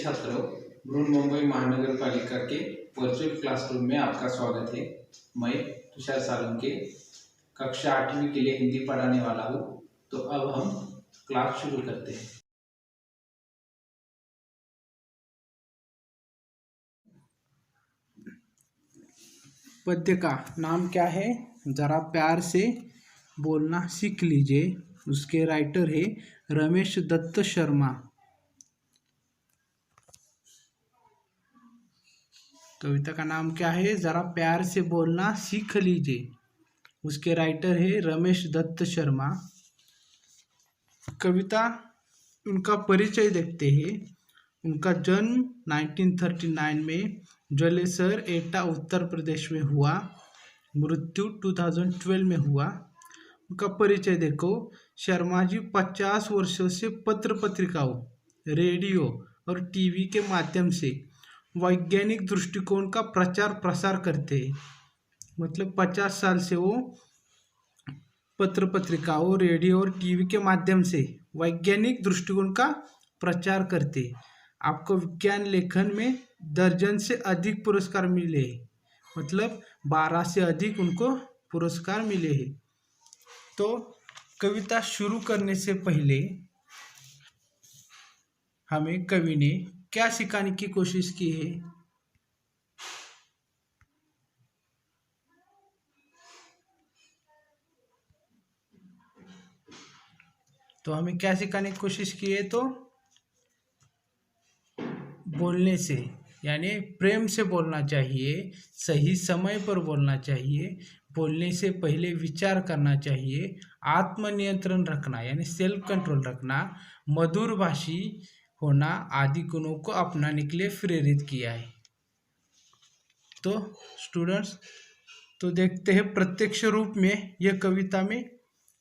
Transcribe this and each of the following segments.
छात्रों, बृहन्मुंबई महानगर पालिका के वर्चुअल क्लासरूम में आपका स्वागत है। मैं तुषार सालुंके कक्षा 8वीं के लिए हिंदी पढ़ाने वाला हूँ। तो अब हम क्लास शुरू करते हैं। पद्य का नाम क्या है? जरा प्यार से बोलना सीख लीजिए। उसके राइटर है रमेश दत्त शर्मा। कविता का नाम क्या है? जरा प्यार से बोलना सीख लीजिए। उसके राइटर है रमेश दत्त शर्मा। कविता उनका परिचय देखते हैं। उनका जन्म 1939 में जलेसर एटा उत्तर प्रदेश में हुआ। मृत्यु 2012 में हुआ। उनका परिचय देखो। शर्मा जी 50 वर्षों से पत्र पत्रिकाओं, रेडियो और टीवी के माध्यम से वैज्ञानिक दृष्टिकोण का प्रचार प्रसार करते हैं। मतलब 50 साल से वो पत्र पत्रिकाओं, रेडियो और टीवी के माध्यम से वैज्ञानिक दृष्टिकोण का प्रचार करते हैं। आपको विज्ञान लेखन में दर्जन से अधिक पुरस्कार मिले हैं। मतलब 12 से अधिक उनको पुरस्कार मिले हैं। तो कविता शुरू करने से पहले हमें कवि ने क्या सिखाने की कोशिश की है? तो हमें क्या सिखाने की कोशिश की है? तो बोलने से, यानी प्रेम से बोलना चाहिए, सही समय पर बोलना चाहिए, बोलने से पहले विचार करना चाहिए, आत्मनियंत्रण रखना यानी सेल्फ कंट्रोल रखना, मधुर भाषी होना आदि गुणों को अपनाने के लिए प्रेरित किया है। तो स्टूडेंट्स, तो देखते हैं प्रत्यक्ष रूप में यह कविता में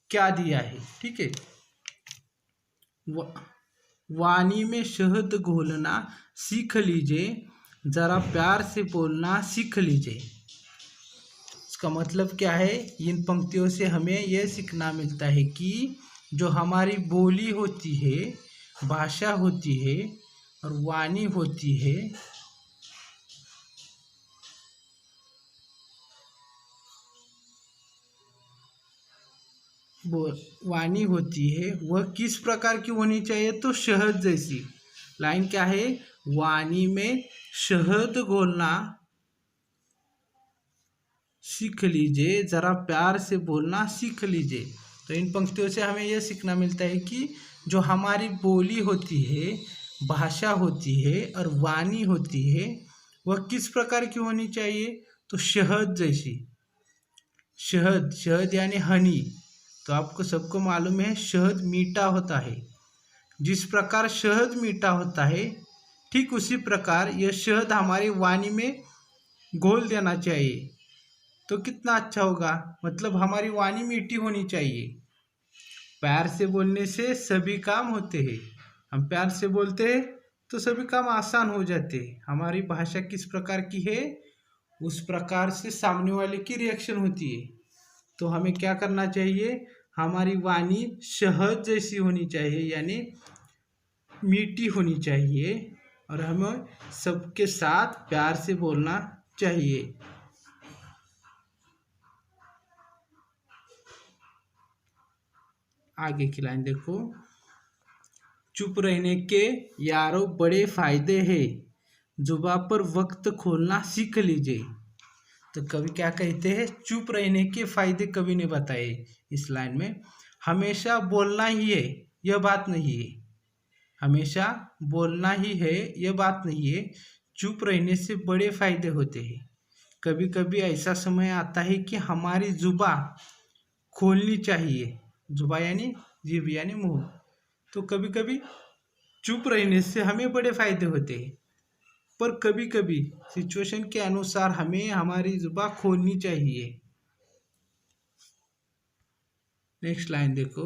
क्या दिया है। ठीक है। वाणी में शहद घोलना सीख लीजिए, जरा प्यार से बोलना सीख लीजिए। इसका मतलब क्या है? इन पंक्तियों से हमें यह सीखना मिलता है कि जो हमारी बोली होती है, भाषा होती है और वाणी होती है, वाणी होती है वह किस प्रकार की होनी चाहिए? तो शहद जैसी। लाइन क्या है? वाणी में शहद घोलना सीख लीजिए, जरा प्यार से बोलना सीख लीजिए। तो इन पंक्तियों से हमें यह सीखना मिलता है कि जो हमारी बोली होती है, भाषा होती है और वाणी होती है वह किस प्रकार की होनी चाहिए? तो शहद जैसी। शहद, शहद यानी हनी। तो आपको सबको मालूम है शहद मीठा होता है। जिस प्रकार शहद मीठा होता है, ठीक उसी प्रकार यह शहद हमारी वाणी में घोल देना चाहिए। तो कितना अच्छा होगा। मतलब हमारी वाणी मीठी होनी चाहिए। प्यार से बोलने से सभी काम होते हैं। हम प्यार से बोलते हैं तो सभी काम आसान हो जाते हैं। हमारी भाषा किस प्रकार की है, उस प्रकार से सामने वाले की रिएक्शन होती है। तो हमें क्या करना चाहिए? हमारी वाणी शहद जैसी होनी चाहिए, यानी मीठी होनी चाहिए और हमें सबके साथ प्यार से बोलना चाहिए। आगे की लाइन देखो। चुप रहने के यारों बड़े फायदे हैं, जुबां पर वक्त खोलना सीख लीजिए। तो कवि क्या कहते हैं? चुप रहने के फायदे कवि ने बताए इस लाइन में। हमेशा बोलना ही है यह बात नहीं है। हमेशा बोलना ही है यह बात नहीं है। चुप रहने से बड़े फायदे होते हैं। कभी कभी ऐसा समय आता है कि हमारी जुबां खोलनी चाहिए। जुबां यानी जीभ यानी मुंह। तो कभी कभी चुप रहने से हमें बड़े फायदे होते हैं, पर कभी कभी सिचुएशन के अनुसार हमें हमारी जुबान खोलनी चाहिए। नेक्स्ट लाइन देखो।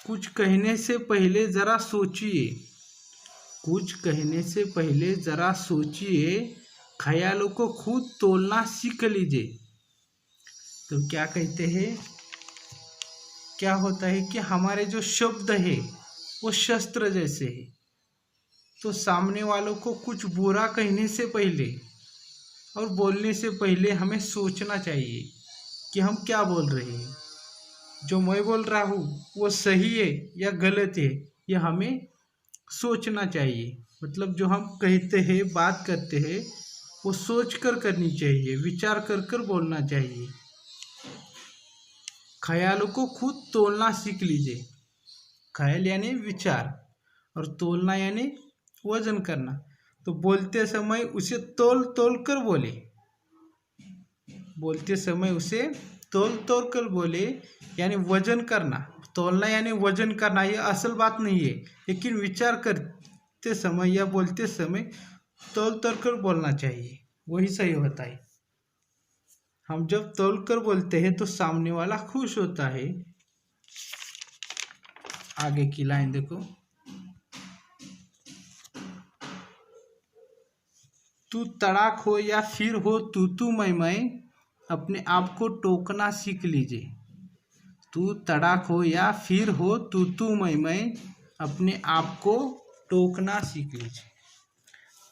कुछ कहने से पहले जरा सोचिए, कुछ कहने से पहले जरा सोचिए, ख्यालों को खुद तोलना सीख लीजिए। तो क्या कहते हैं? क्या होता है कि हमारे जो शब्द है वो शस्त्र जैसे है। तो सामने वालों को कुछ बुरा कहने से पहले और बोलने से पहले हमें सोचना चाहिए कि हम क्या बोल रहे हैं, जो मैं बोल रहा हूँ वो सही है या गलत है, यह हमें सोचना चाहिए। मतलब जो हम कहते हैं, बात करते हैं, वो सोच कर करनी चाहिए, विचार कर कर बोलना चाहिए। ख्यालों को खुद तोलना सीख लीजिए। ख्याल यानी विचार और तोलना यानी वजन करना। तो बोलते समय उसे तोल तोल कर बोले, बोलते समय उसे तोल तोल कर बोले, यानी वजन करना। तोलना यानी वजन करना, ये असल बात नहीं है, लेकिन विचार करते समय या बोलते समय तोल तोल कर बोलना चाहिए, वही सही होता है। हम जब तोल कर बोलते हैं तो सामने वाला खुश होता है। आगे की लाइन देखो, तू तड़ाक हो या फिर हो तू मैं, अपने आप को टोकना सीख लीजिए। तू तड़ाक हो या फिर हो तू मैं, अपने आप को टोकना सीख लीजिए।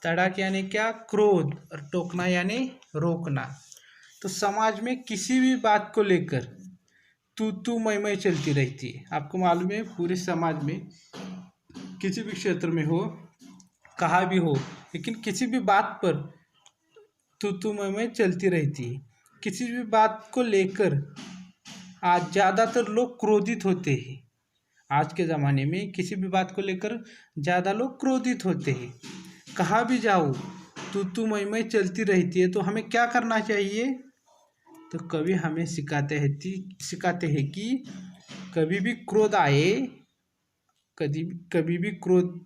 तड़ाक यानी क्या? क्रोध, और टोकना यानी रोकना। तो समाज में किसी भी बात को लेकर तू मैं चलती रहती है। आपको मालूम है, पूरे समाज में किसी भी क्षेत्र में हो, कहाँ भी हो, लेकिन किसी भी बात पर तू मैं चलती रहती है। किसी भी बात को लेकर आज ज़्यादातर लोग क्रोधित होते हैं। आज के ज़माने में किसी भी बात को लेकर ज़्यादा लोग क्रोधित होते हैं। कहाँ भी जाओ तू मैं चलती रहती है। तो हमें क्या करना चाहिए? तो कभी हमें सिखाते हैं कि कभी भी क्रोध आए, कभी भी क्रोध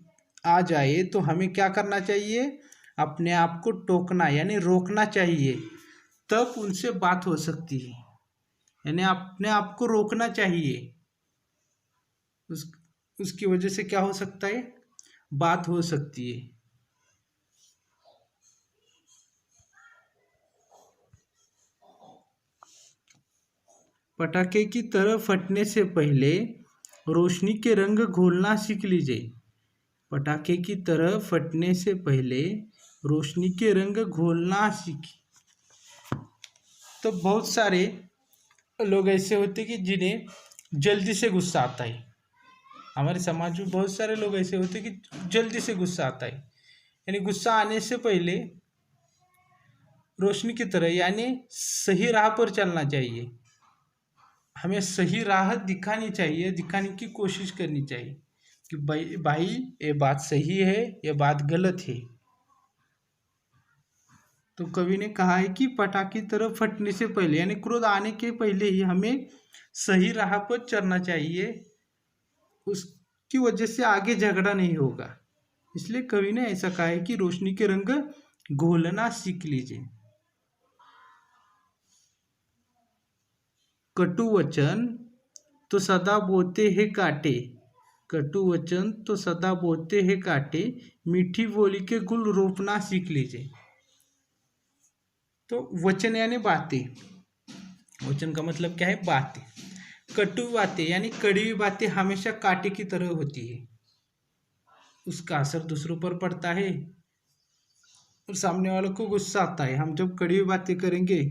आ जाए तो हमें क्या करना चाहिए? अपने आप को टोकना यानी रोकना चाहिए, तब उनसे बात हो सकती है। यानी अपने आप को रोकना चाहिए, उसकी वजह से क्या हो सकता है? बात हो सकती है। पटाखे की तरह फटने से पहले रोशनी के रंग घोलना सीख लीजिए। पटाखे की तरह फटने से पहले रोशनी के रंग घोलना सीखिए। तो बहुत सारे लोग ऐसे होते कि जिन्हें जल्दी से गुस्सा आता है। हमारे समाज में बहुत सारे लोग ऐसे होते कि जल्दी से गुस्सा आता है। यानी गुस्सा आने से पहले रोशनी की तरह यानी सही राह पर चलना चाहिए। हमें सही राह दिखानी चाहिए, दिखाने की कोशिश करनी चाहिए कि भाई ये बात सही है, ये बात गलत है। तो कवि ने कहा है कि पटाखे की तरह फटने से पहले यानी क्रोध आने के पहले ही हमें सही राह पर चलना चाहिए। उसकी वजह से आगे झगड़ा नहीं होगा। इसलिए कवि ने ऐसा कहा है कि रोशनी के रंग घोलना सीख लीजिए। कटु वचन तो सदा बोते हैं काटे, कटु वचन तो सदा बोते हैं काटे, मीठी बोली के गुल रोपना सीख लीजिए। तो वचन यानी बातें, वचन का मतलब क्या है? बातें। कटु बातें यानी कड़वी बातें हमेशा कांटे की तरह होती है, उसका असर दूसरों पर पड़ता है और सामने वालों को गुस्सा आता है। हम जब कड़वी बातें करेंगे,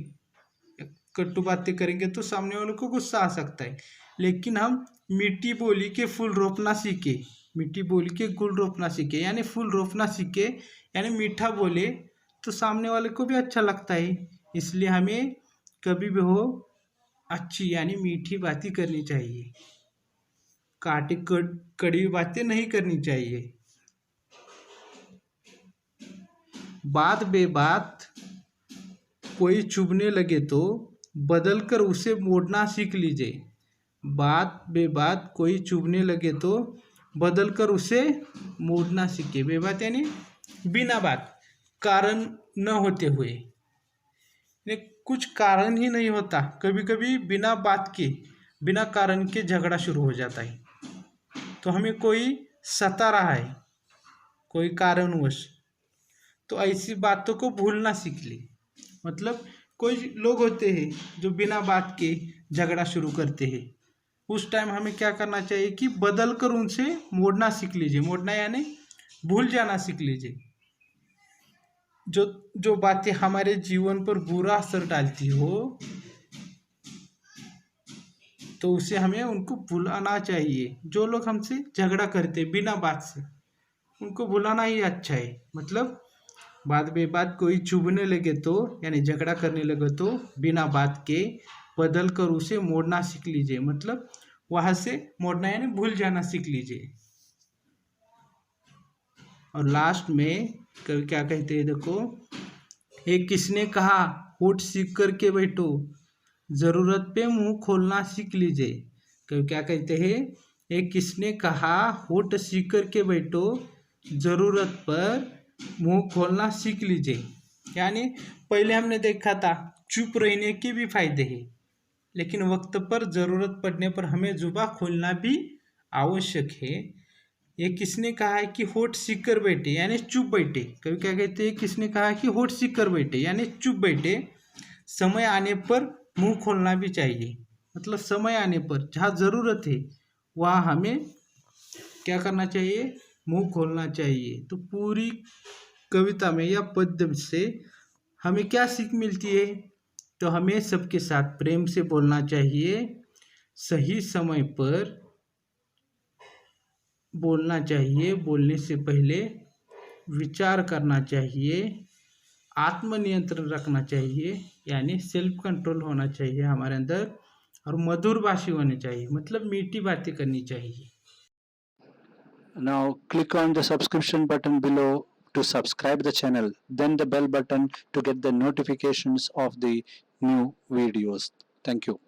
कटु बातें करेंगे तो सामने वालों को गुस्सा आ सकता है। लेकिन हम मीठी बोली के फूल रोपना सीखे, मीठी बोली के गुल रोपना सीखे, यानी फूल रोपना सीखे, यानी मीठा बोले तो सामने वाले को भी अच्छा लगता है। इसलिए हमें कभी भी हो अच्छी यानी मीठी बातें करनी चाहिए, काटे कड़वी बातें नहीं करनी चाहिए। बात बेबात कोई चुभने लगे तो बदल कर उसे मोड़ना सीख लीजिए। बात बेबात कोई चुभने लगे तो बदल कर उसे मोड़ना सीखे। बेबात यानी बिना बात, कारण न होते हुए, कुछ कारण ही नहीं होता। कभी कभी बिना बात के, बिना कारण के झगड़ा शुरू हो जाता है। तो हमें कोई सता रहा है कोई कारणवश, तो ऐसी बातों को भूलना सीख ले। मतलब कोई लोग होते हैं जो बिना बात के झगड़ा शुरू करते हैं, उस टाइम हमें क्या करना चाहिए कि बदल कर उनसे मोड़ना सीख लीजिए। मोड़ना यानी भूल जाना सीख लीजिए। जो जो बातें हमारे जीवन पर बुरा असर डालती हो तो उसे हमें उनको भुलाना चाहिए। जो लोग हमसे झगड़ा करते बिना बात से, उनको भुलाना ही अच्छा है। मतलब बाद में बात कोई चुभने लगे तो यानी झगड़ा करने लगे तो बिना बात के बदल कर उसे मोड़ना सीख लीजिए। मतलब वहाँ से मोड़ना यानी भूल जाना सीख लीजिए। और लास्ट में कभी क्या कहते हैं, देखो, एक किसने कहा होठ सीख करके बैठो, जरूरत पे मुंह खोलना सीख लीजिए। कभी क्या कहते हैं, एक किसने कहा होठ सीख करके बैठो, जरूरत पर मुंह खोलना सीख लीजिए। यानी पहले हमने देखा था चुप रहने के भी फायदे हैं, लेकिन वक्त पर ज़रूरत पड़ने पर हमें जुबान खोलना भी आवश्यक है। ये किसने कहा है कि होठ सीख कर बैठे यानी चुप बैठे। कभी क्या कहते हैं, किसने कहा कि होठ सीख कर बैठे यानी चुप बैठे। समय आने पर मुंह खोलना भी चाहिए। मतलब समय आने पर जहाँ ज़रूरत है वहाँ हमें क्या करना चाहिए, मुंह खोलना चाहिए। तो पूरी कविता में या पद्य से हमें क्या सीख मिलती है, तो हमें सबके साथ प्रेम से बोलना चाहिए, सही समय पर बोलना चाहिए, बोलने से पहले विचार करना चाहिए, आत्मनियंत्रण रखना चाहिए यानी सेल्फ कंट्रोल होना चाहिए हमारे अंदर, और मधुर भाषी होने चाहिए मतलब मीठी बातें करनी चाहिए। Now click on the subscription button below to subscribe the channel, then the bell button to get the notifications of the new videos. Thank you.